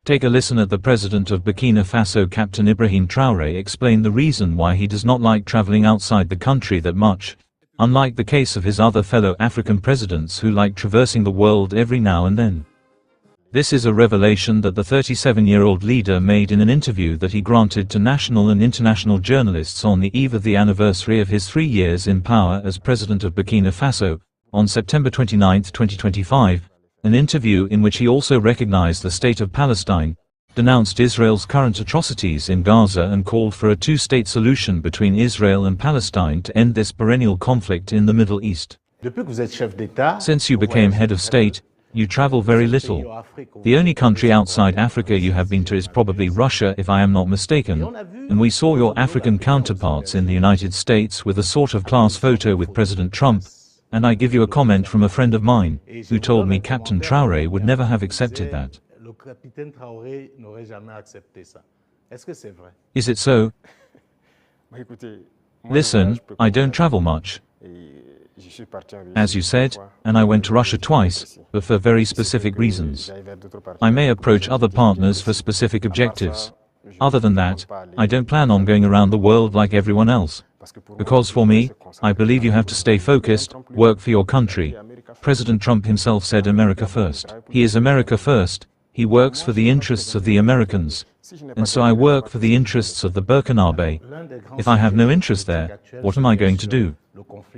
Take a listen at the president of Burkina Faso, Captain Ibrahim Traore, explain the reason why he does not like traveling outside the country that much, unlike the case of his other fellow African presidents who like traversing the world every now and then. This is a revelation that the 37-year-old leader made in an interview that he granted to national and international journalists on the eve of the anniversary of his 3 years in power as president of Burkina Faso, on September 29, 2025, an interview in which he also recognized the State of Palestine, denounced Israel's current atrocities in Gaza and called for a two-state solution between Israel and Palestine to end this perennial conflict in the Middle East. Since you became head of state, you travel very little. The only country outside Africa you have been to is probably Russia, if I am not mistaken, and we saw your African counterparts in the United States with a sort of class photo with President Trump, and I give you a comment from a friend of mine, who told me Captain Traore would never have accepted that. Is it so? Listen, I don't travel much, as you said, and I went to Russia twice, but for very specific reasons. I may approach other partners for specific objectives. Other than that, I don't plan on going around the world like everyone else. Because for me, I believe you have to stay focused, work for your country. President Trump himself said America first. He is America first. He works for the interests of the Americans. And so I work for the interests of the Burkina Faso. If I have no interest there, what am I going to do?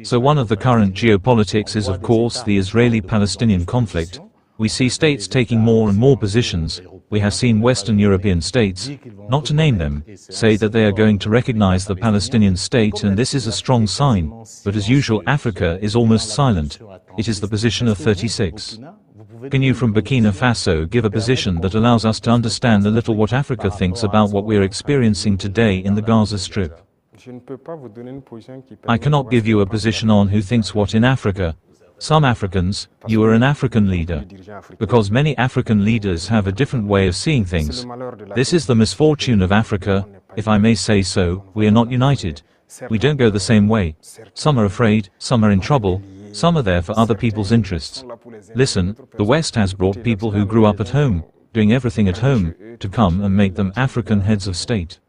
So one of the current geopolitics is of course the Israeli-Palestinian conflict. We see states taking more and more positions. We have seen Western European states, not to name them, say that they are going to recognize the Palestinian state, and this is a strong sign, but as usual Africa is almost silent. It is the position of 36. Can you from Burkina Faso give a position that allows us to understand a little what Africa thinks about what we are experiencing today in the Gaza Strip? I cannot give you a position on who thinks what in Africa. Some Africans, you are an African leader. Because many African leaders have a different way of seeing things. This is the misfortune of Africa, if I may say so. We are not united. We don't go the same way. Some are afraid, some are in trouble, some are there for other people's interests. Listen, the West has brought people who grew up at home, doing everything at home, to come and make them African heads of state.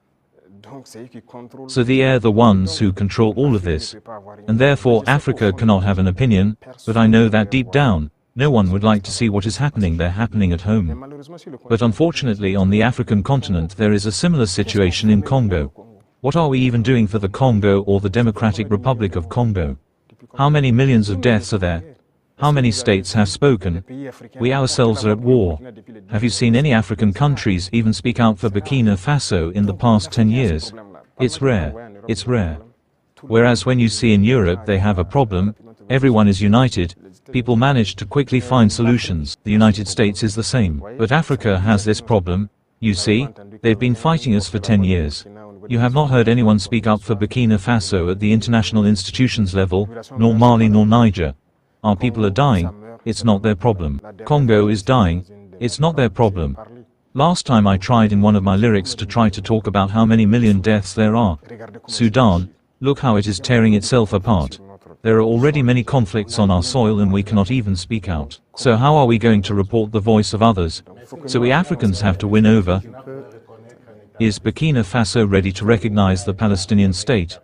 So they are the ones who control all of this, and therefore Africa cannot have an opinion, but I know that deep down, no one would like to see what is happening there happening at home. But unfortunately on the African continent there is a similar situation in Congo. What are we even doing for the Congo or the Democratic Republic of Congo? How many millions of deaths are there? How many states have spoken? We ourselves are at war. Have you seen any African countries even speak out for Burkina Faso in the past 10 years? It's rare. It's rare. Whereas when you see in Europe they have a problem, everyone is united, people manage to quickly find solutions. The United States is the same. But Africa has this problem. You see, they've been fighting us for 10 years. You have not heard anyone speak up for Burkina Faso at the international institutions level, nor Mali nor Niger. Our people are dying, it's not their problem. Congo is dying, it's not their problem. Last time I tried in one of my lyrics to try to talk about how many million deaths there are. Sudan, look how it is tearing itself apart. There are already many conflicts on our soil and we cannot even speak out. So how are we going to report the voice of others? So we Africans have to win over. Is Burkina Faso ready to recognize the Palestinian state?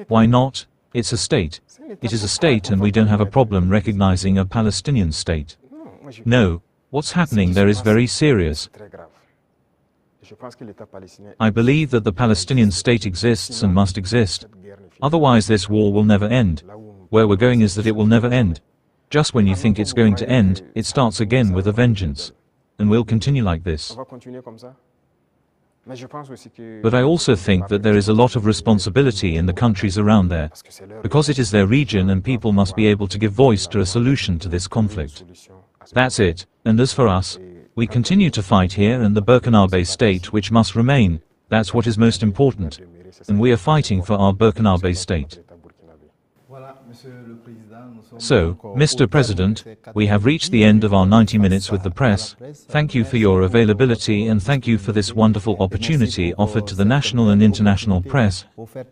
Why not? It's a state. It is a state and we don't have a problem recognizing a Palestinian state. No, what's happening there is very serious. I believe that the Palestinian state exists and must exist. Otherwise this war will never end. Where we're going is that it will never end. Just when you think it's going to end, it starts again with a vengeance. And we'll continue like this. But I also think that there is a lot of responsibility in the countries around there, because it is their region and people must be able to give voice to a solution to this conflict. That's it, and as for us, we continue to fight here and the Burkina Faso state which must remain, that's what is most important, and we are fighting for our Burkina Faso state. So, Mr. President, we have reached the end of our 90 minutes with the press. Thank you for your availability and thank you for this wonderful opportunity offered to the national and international press. But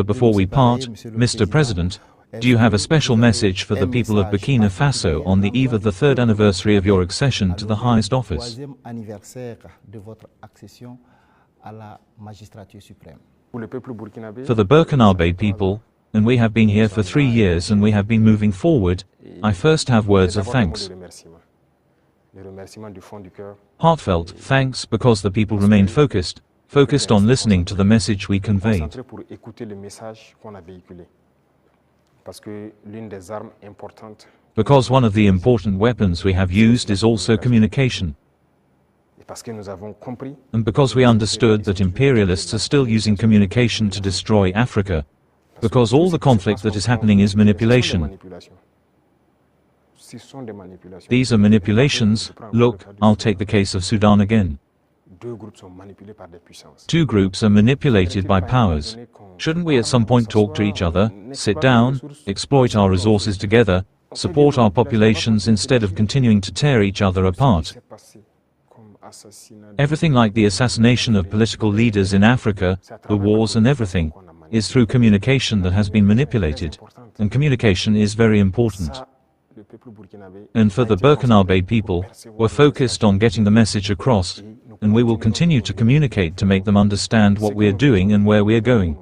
before we part, Mr. President, Do you have a special message for the people of Burkina Faso on the eve of the 3rd anniversary of your accession to the highest office? For the Burkinabe people, and we have been here for 3 years and we have been moving forward, I first have words of thanks. Heartfelt thanks because the people remained focused on listening to the message we conveyed. Because one of the important weapons we have used is also communication. And because we understood that imperialists are still using communication to destroy Africa. Because all the conflict that is happening is manipulation. These are manipulations. Look, I'll take the case of Sudan again. 2 groups are manipulated by powers. Shouldn't we at some point talk to each other, sit down, exploit our resources together, support our populations instead of continuing to tear each other apart? Everything like the assassination of political leaders in Africa, the wars and everything, is through communication that has been manipulated. And communication is very important. And for the Burkinabe people, we're focused on getting the message across, and we will continue to communicate to make them understand what we are doing and where we are going.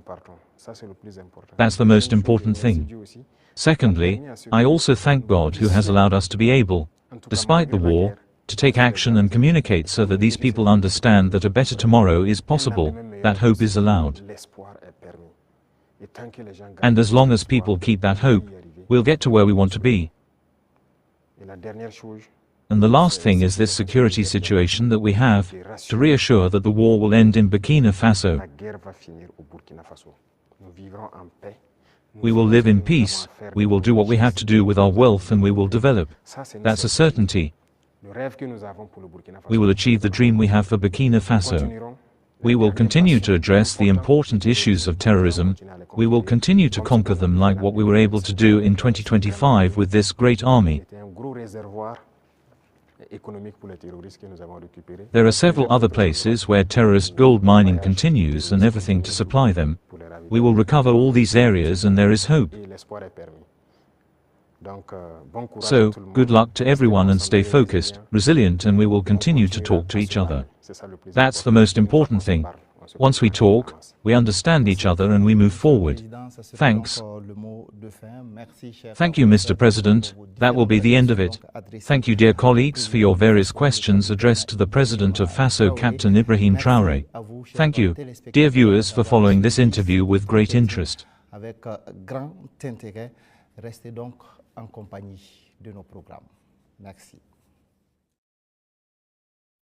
That's the most important thing. Secondly, I also thank God who has allowed us to be able, despite the war, to take action and communicate so that these people understand that a better tomorrow is possible, that hope is allowed. And as long as people keep that hope, we'll get to where we want to be. And the last thing is this security situation that we have, to reassure that the war will end in Burkina Faso. We will live in peace, we will do what we have to do with our wealth and we will develop. That's a certainty. We will achieve the dream we have for Burkina Faso. We will continue to address the important issues of terrorism. We will continue to conquer them like what we were able to do in 2025 with this great army. There are several other places where terrorist gold mining continues and everything to supply them. We will recover all these areas and there is hope. So, good luck to everyone and stay focused, resilient, and we will continue to talk to each other. That's the most important thing. Once we talk, we understand each other and we move forward. Thanks. Thank you, Mr. President. That will be the end of it. Thank you, dear colleagues, for your various questions addressed to the President of Faso, Captain Ibrahim Traore. Thank you, dear viewers, for following this interview with great interest. Restez donc en compagnie de nos programmes. Merci.